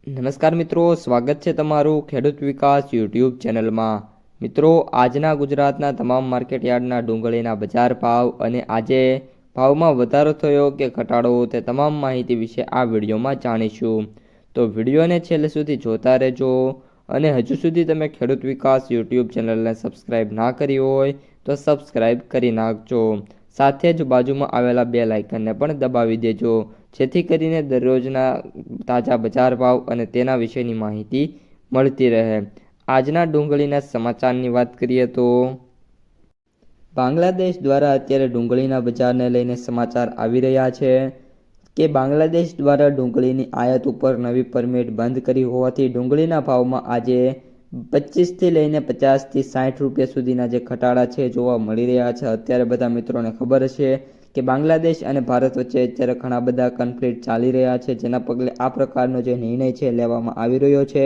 નમસ્કાર મિત્રો, સ્વાગત છે તમારું ખેડૂત વિકાસ યુટ્યુબ ચેનલમાં। મિત્રો, આજના ગુજરાતના તમામ માર્કેટ યાર્ડના ડુંગળીના બજાર ભાવ અને આજે ભાવમાં વધારો થયો કે ઘટાડો તે તમામ માહિતી વિશે આ વિડીયોમાં જાણીશું। તો વિડીયોને છેલ્લે સુધી જોતા રહેજો અને હજુ સુધી તમે ખેડૂત વિકાસ યુટ્યુબ ચેનલને સબસ્ક્રાઈબ ના કરી હોય તો સબસ્ક્રાઈબ કરી નાખજો। સાથે જ બાજુમાં આવેલા બેલ આઇકનને પણ દબાવી દેજો, જેથી કરીને દરરોજના તાજા બજાર ભાવ અને તેના વિશેની માહિતી મળતી રહે। આજના ડુંગળીના સમાચારની વાત કરીએ તો બાંગ્લાદેશ દ્વારા અત્યારે ડુંગળીના બજારને લઈને સમાચાર આવી રહ્યા છે કે બાંગ્લાદેશ દ્વારા ડુંગળીની આયાત ઉપર નવી પરમિટ બંધ કરી હોવાથી ડુંગળીના ભાવમાં આજે 25થી લઈને 50થી 60 રૂપિયા સુધીના જે ઘટાડા છે જોવા મળી રહ્યા છે। અત્યારે બધા મિત્રોને ખબર છે કે બાંગ્લાદેશ અને ભારત વચ્ચે અત્યારે ઘણા બધા કન્ફ્લિક્ટ ચાલી રહ્યા છે, જેના પગલે આ પ્રકારનો જે નિર્ણય છે લેવામાં આવી રહ્યો છે।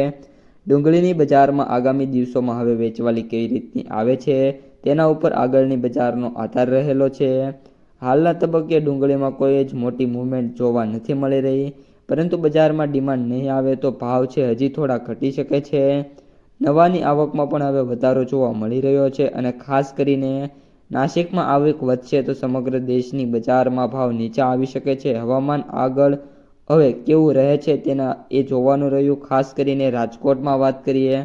ડુંગળીની બજારમાં આગામી દિવસોમાં હવે વેચવાલી કેવી રીતની આવે છે તેના ઉપર આગળની બજારનો આધાર રહેલો છે। હાલના તબક્કે ડુંગળીમાં કોઈ જ મોટી મૂવમેન્ટ જોવા નથી મળી રહી, પરંતુ બજારમાં ડિમાન્ડ નહીં આવે તો ભાવ છે હજી થોડા ઘટી શકે છે। નવાની આવકમાં પણ હવે વધારો જોવા મળી રહ્યો છે અને ખાસ કરીને નાસિકમાં આવક વધશે તો સમગ્ર દેશની બજારમાં ભાવ નીચે આવી શકે છે। હવામાન આગળ હવે કેવું રહે છે તેના એ જોવાનું રહ્યું। ખાસ કરીને રાજકોટમાં વાત કરીએ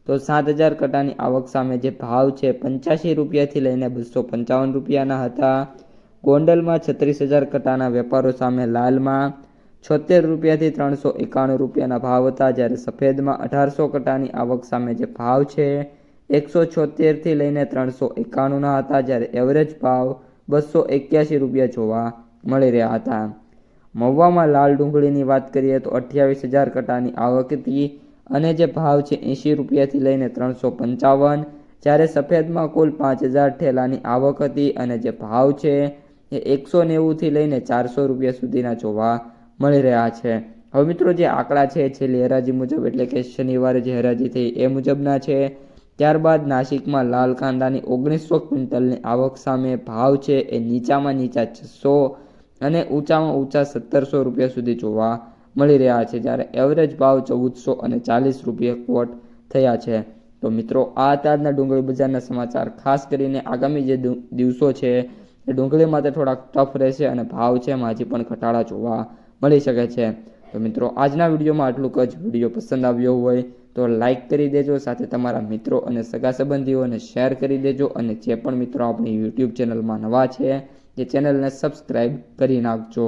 તો 7000 કટાની આવક સામે જે ભાવ છે 85 રૂપિયાથી લઈને 255 રૂપિયાના હતા। ગોંડલમાં 36000 કટાના વેપારો સામે લાલમાં 76 રૂપિયાથી 391 રૂપિયાના ભાવ હતા, જ્યારે સફેદમાં 1800 કટાની આવક સામે જે ભાવ છે 176થી લઈને 391ના હતા, જ્યારે એવરેજ ભાવ 281 રૂપિયા જોવા મળી રહ્યા હતા। મહુવામાં લાલ ડુંગળીની વાત કરીએ તો 28000 કટાની આવક હતી અને જે ભાવ છે 80 રૂપિયાથી લઈને 355, જ્યારે સફેદમાં કુલ 5000 ઠેલાની આવક હતી અને જે ભાવ છે એ 190થી લઈને 400 રૂપિયા સુધીના જોવા મળી રહ્યા છે। હવે મિત્રો, જે આંકડા છે છેલ્લી હરાજી મુજબ એટલે કે શનિવારે જે હરાજી થઈ એ મુજબના છે। ત્યારબાદ નાસિકમાં લાલ કાંદાની 1900 ક્વિન્ટલની આવક સામે ભાવ છે એ નીચામાં નીચા 600 અને ઊંચામાં ઊંચા 1700 રૂપિયા સુધી જોવા મળી રહ્યા છે, જ્યારે એવરેજ ભાવ 1440 રૂપિયા કોટ થયા છે। તો મિત્રો, આ આજના ડુંગળી બજારના સમાચાર। ખાસ કરીને આગામી જે દિવસો છે એ ડુંગળી માટે થોડાક ટફ રહેશે અને ભાવ છે એમાં હજી પણ ઘટાડા જોવા મળી શકે છે। તો મિત્રો, આજના વિડીયોમાં આટલું જ। વિડીયો પસંદ આવ્યો હોય તો લાઇક કરી દેજો, સાથે તમારા મિત્રો અને સગા સંબંધીઓને શેર કરી દેજો અને જે પણ મિત્રો આપણી યુટ્યુબ ચેનલમાં નવા છે એ ચેનલને સબસ્ક્રાઈબ કરી નાખજો।